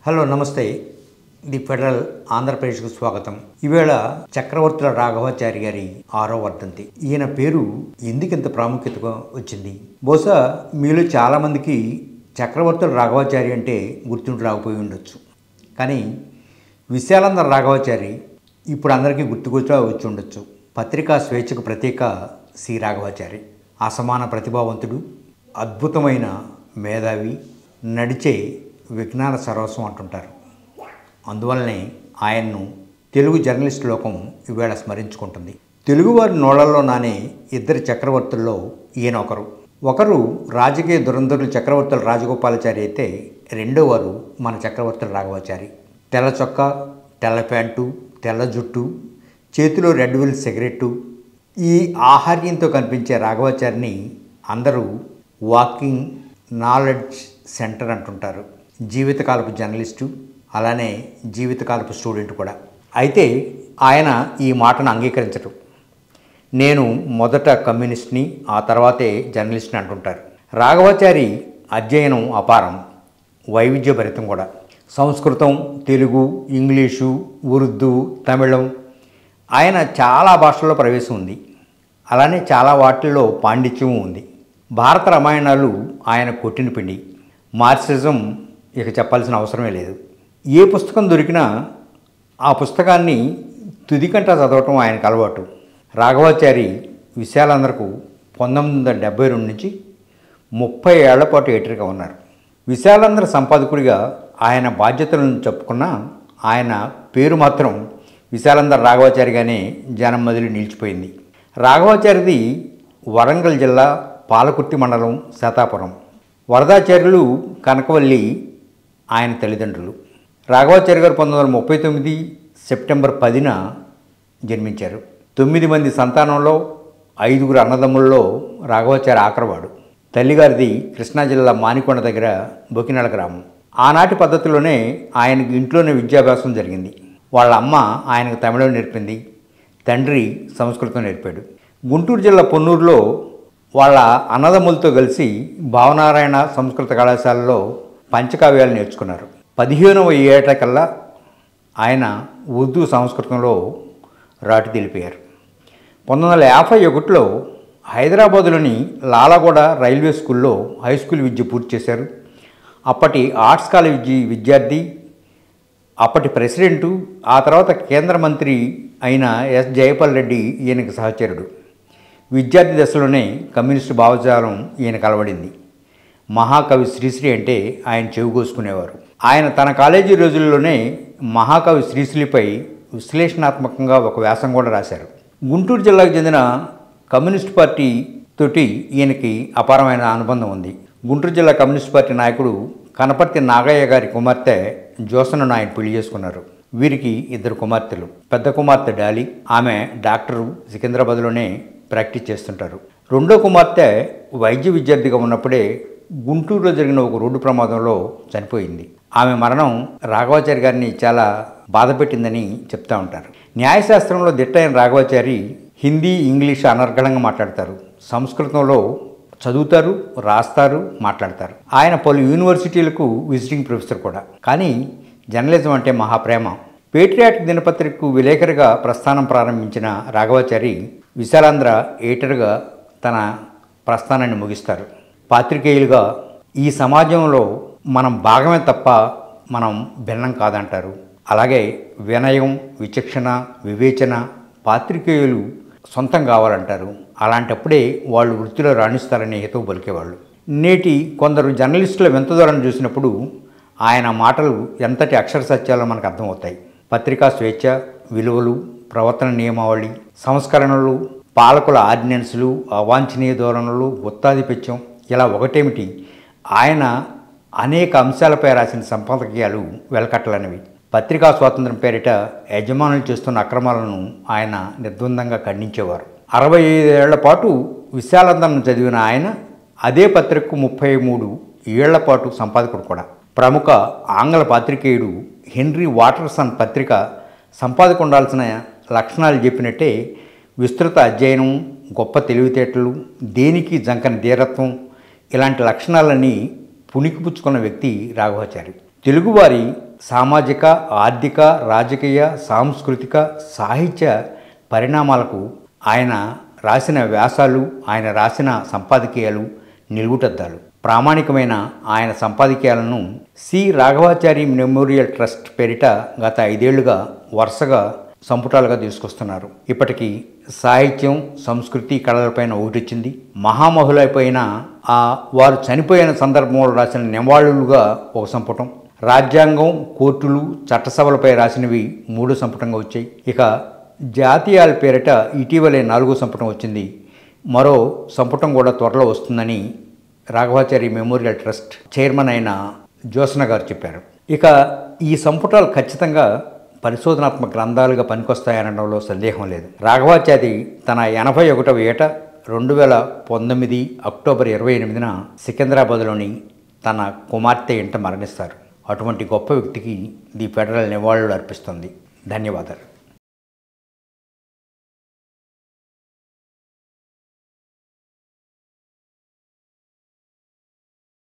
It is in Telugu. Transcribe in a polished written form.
హలో నమస్తే. ది ఫెడరల్ ఆంధ్రప్రదేశ్కు స్వాగతం. ఈవేళ చక్రవర్తుల రాఘవాచారి గారి 6వ వర్ధంతి. ఈయన పేరు ఎందుకింత ప్రాముఖ్యతగా వచ్చింది? బహుశా మీలో చాలామందికి చక్రవర్తుల రాఘవాచారి అంటే గుర్తుండి రాకపోయి ఉండొచ్చు. కానీ విశాలాంధ్ర రాఘవాచారి ఇప్పుడు అందరికీ గుర్తుకొచ్చా వచ్చి ఉండొచ్చు. పత్రికా స్వేచ్ఛకు ప్రతీక సి రాఘవాచారి. అసమాన ప్రతిభావంతుడు, అద్భుతమైన మేధావి, నడిచే విజ్ఞాన సర్వస్వం అంటుంటారు. అందువల్లనే ఆయన్ను తెలుగు జర్నలిస్ట్ లోకం ఈవేళ స్మరించుకుంటుంది. తెలుగువారి నోళ్లలో నానే ఇద్దరు చక్రవర్తుల్లో ఈయన ఒకరు రాజకీయ దురంధరులు చక్రవర్తుల రాజగోపాలాచారి అయితే రెండో వారు మన చక్రవర్తుల రాఘవాచారి. తెల్ల చొక్కా, తెల్ల ప్యాంటు, తెల్ల జుట్టు, చేతిలో రెడ్ విల్ సిగరెట్టు, ఈ ఆహార్యంతో కనిపించే రాఘవాచారిని అందరూ వాకింగ్ నాలెడ్జ్ సెంటర్ అంటుంటారు. జీవితకాలపు జర్నలిస్టు, అలానే జీవితకాలపు స్టూడెంట్ కూడా. అయితే ఆయన ఈ మాటను అంగీకరించరు. నేను మొదట కమ్యూనిస్ట్ని, ఆ తర్వాతే జర్నలిస్ట్ని అంటుంటారు. రాఘవాచారి అధ్యయనం అపారం, వైవిధ్యభరితం కూడా. సంస్కృతం, తెలుగు, ఇంగ్లీషు, ఉర్దూ, తమిళం, ఆయన చాలా భాషల్లో ప్రవేశం ఉంది. అలానే చాలా వాటిల్లో పాండిత్యము ఉంది. భారత రామాయణాలు ఆయన కొట్టిన పిండి. మార్క్సిజం ఇక చెప్పాల్సిన అవసరమే లేదు. ఏ పుస్తకం దొరికినా ఆ పుస్తకాన్ని తుదికంటా చదవటం ఆయనకు అలవాటు. రాఘవాచారి విశాలాంధ్రకు 1972 నుంచి 30 ఏళ్ల పాటు ఎడిటర్గా ఉన్నారు. విశాలాంధ్ర సంపాదకుడిగా ఆయన బాధ్యతలను చెప్పుకున్న ఆయన పేరు మాత్రం విశాలాంధ్ర రాఘవాచారిగానే జనం మదిలో నిలిచిపోయింది. రాఘవాచారిది వరంగల్ జిల్లా పాలకుర్తి మండలం శాతాపురం. వరదాచార్యులు కనకవల్లి ఆయన తల్లిదండ్రులు. రాఘవాచారి గారు 1939 సెప్టెంబర్ 10న జన్మించారు. 9 మంది సంతానంలో 5గురు అన్నదమ్ముల్లో రాఘవాచారి ఆఖరివాడు. తల్లిగారిది కృష్ణా జిల్లా మానికొండ దగ్గర బొకినాల గ్రామం. ఆనాటి పద్ధతిలోనే ఆయనకి ఇంట్లోనే విద్యాభ్యాసం జరిగింది. వాళ్ళ అమ్మ ఆయనకు తమిళం నేర్పింది, తండ్రి సంస్కృతం నేర్పాడు. గుంటూరు జిల్లా పొన్నూరులో వాళ్ళ అన్నదమ్ములతో కలిసి భావనారాయణ సంస్కృత కళాశాలలో పంచకావ్యాలు నేర్చుకున్నారు. 15వ ఏటకల్లా ఆయన ఉర్దూ సంస్కృతంలో రాటు తెలిపారు. 1951లో హైదరాబాదులోని లాలాగూడ రైల్వే స్కూల్లో హై స్కూల్ విద్య పూర్తి చేశారు. అప్పటి ఆర్ట్స్ కాలేజీ విద్యార్థి, అప్పటి ప్రెసిడెంటు, ఆ తర్వాత కేంద్ర మంత్రి అయిన ఎస్ జయపాల్ రెడ్డి ఈయనకు సహచరుడు. విద్యార్థి దశలోనే కమ్యూనిస్టు భావజాలం ఈయనకు అలవడింది. మహాకవి శ్రీశ్రీ అంటే ఆయన చెవి కోసుకునేవారు. ఆయన తన కాలేజీ రోజుల్లోనే మహాకవి శ్రీశ్రీపై విశ్లేషణాత్మకంగా ఒక వ్యాసం కూడా రాశారు. గుంటూరు జిల్లాకు చెందిన కమ్యూనిస్ట్ పార్టీ తోటి ఈయనకి అపారమైన అనుబంధం ఉంది. గుంటూరు జిల్లా కమ్యూనిస్ట్ పార్టీ నాయకుడు కనపర్తి నాగయ్య గారి కుమార్తె జ్యోత్స్నను ఆయన పెళ్లి చేసుకున్నారు. వీరికి 2 కుమార్తెలు. పెద్ద కుమార్తె డాలి, ఆమె డాక్టరు, సికింద్రాబాద్లోనే ప్రాక్టీస్ చేస్తుంటారు. రెండో కుమార్తె వైద్య విద్యార్థిగా ఉన్నప్పుడే గుంటూరులో జరిగిన ఒక రోడ్డు ప్రమాదంలో చనిపోయింది. ఆమె మరణం రాఘవాచారి గారిని చాలా బాధ పెట్టిందని చెప్తూ ఉంటారు. న్యాయశాస్త్రంలో దిట్టైన రాఘవాచారి హిందీ, ఇంగ్లీష్ అనర్గళంగా మాట్లాడతారు. సంస్కృతంలో చదువుతారు, రాస్తారు, మాట్లాడతారు. ఆయన పలు యూనివర్సిటీలకు విజిటింగ్ ప్రొఫెసర్ కూడా. కానీ జర్నలిజం అంటే మహాప్రేమ. పేట్రియాటిక్ దినపత్రికకు విలేకరిగా ప్రస్థానం ప్రారంభించిన రాఘవాచారి విశాలాంధ్ర ఎడిటర్గా తన ప్రస్థానాన్ని ముగిస్తారు. పాత్రికేయులుగా ఈ సమాజంలో మనం భాగమే తప్ప మనం భిన్నం కాదంటారు. అలాగే వినయం, విచక్షణ, వివేచన పాత్రికేయులు సొంతం కావాలంటారు. అలాంటప్పుడే వాళ్ళు వృత్తిలో రాణిస్తారనే హితవు పలికేవాళ్ళు. నేటి కొందరు జర్నలిస్టుల వెంతదూరాన్ని చూసినప్పుడు ఆయన మాటలు ఎంతటి అక్షర సత్యాలో మనకు అర్థమవుతాయి. పత్రికా స్వేచ్ఛ, విలువలు, ప్రవర్తన నియమావళి, సంస్కరణలు, పాలకుల ఆర్డినెన్సులు, అవాంఛనీయ ధోరణులు, గుత్తాధిపత్యం, ఇలా ఒకటేమిటి ఆయన అనేక అంశాలపై రాసిన సంపాదకీయాలు వెలకట్టలనివి. పత్రికా స్వాతంత్రం పేరిట యజమానులు చేస్తున్న అక్రమాలను ఆయన నిర్ద్వందంగా ఖండించేవారు. 65 ఏళ్ల పాటు విశాలాంధ్రను చదివిన ఆయన అదే పత్రికకు 33 ఏళ్ల పాటు సంపాదకుడు కూడా. ప్రముఖ ఆంగ్ల పాత్రికేయుడు హెన్రీ వాటర్సన్ పత్రిక సంపాదకు ఉండాల్సిన లక్షణాలు చెప్పినట్టే విస్తృత అధ్యయనం, గొప్ప తెలివితేటలు, దేనికి జంకని ధీరత్వం, ఇలాంటి లక్షణాలన్నీ పుణికిపుచ్చుకున్న వ్యక్తి రాఘవాచారి. తెలుగువారి సామాజిక, ఆర్థిక, రాజకీయ, సాంస్కృతిక, సాహిత్య పరిణామాలకు ఆయన రాసిన వ్యాసాలు, ఆయన రాసిన సంపాదకీయాలు నిలువుటద్దాలు. ప్రామాణికమైన ఆయన సంపాదకీయాలను సి రాఘవాచారి మెమోరియల్ ట్రస్ట్ పేరిట గత 5 ఏళ్లుగా వరుసగా సంపుటాలుగా తీసుకొస్తున్నారు. ఇప్పటికీ సాహిత్యం, సంస్కృతి, కళలపైన ఒకటిచ్చింది. మహామహులైపోయిన వారు చనిపోయిన సందర్భంలో రాసిన నివాళులుగా ఒక సంపుటం, రాజ్యాంగం, కోర్టులు, చట్టసభలపై రాసినవి 3 సంపుటంగా వచ్చాయి. ఇక జాతీయాల పేరిట ఇటీవలే 4వ సంపుటం వచ్చింది. మరో సంపుటం కూడా త్వరలో వస్తుందని రాఘవాచారి మెమోరియల్ ట్రస్ట్ చైర్మన్ అయిన జ్యోత్స్న గారు చెప్పారు. ఇక ఈ సంపుటాలు ఖచ్చితంగా పరిశోధనాత్మక గ్రంథాలుగా పనికొస్తాయనడంలో సందేహం లేదు. రాఘవాచారి తన 81వ ఏట 2019 అక్టోబర్ 28న సికింద్రాబాద్లోని తన కుమార్తె ఇంట మరణిస్తారు. అటువంటి గొప్ప వ్యక్తికి ది ఫెడరల్ నివాళులు అర్పిస్తుంది. ధన్యవాదాలు.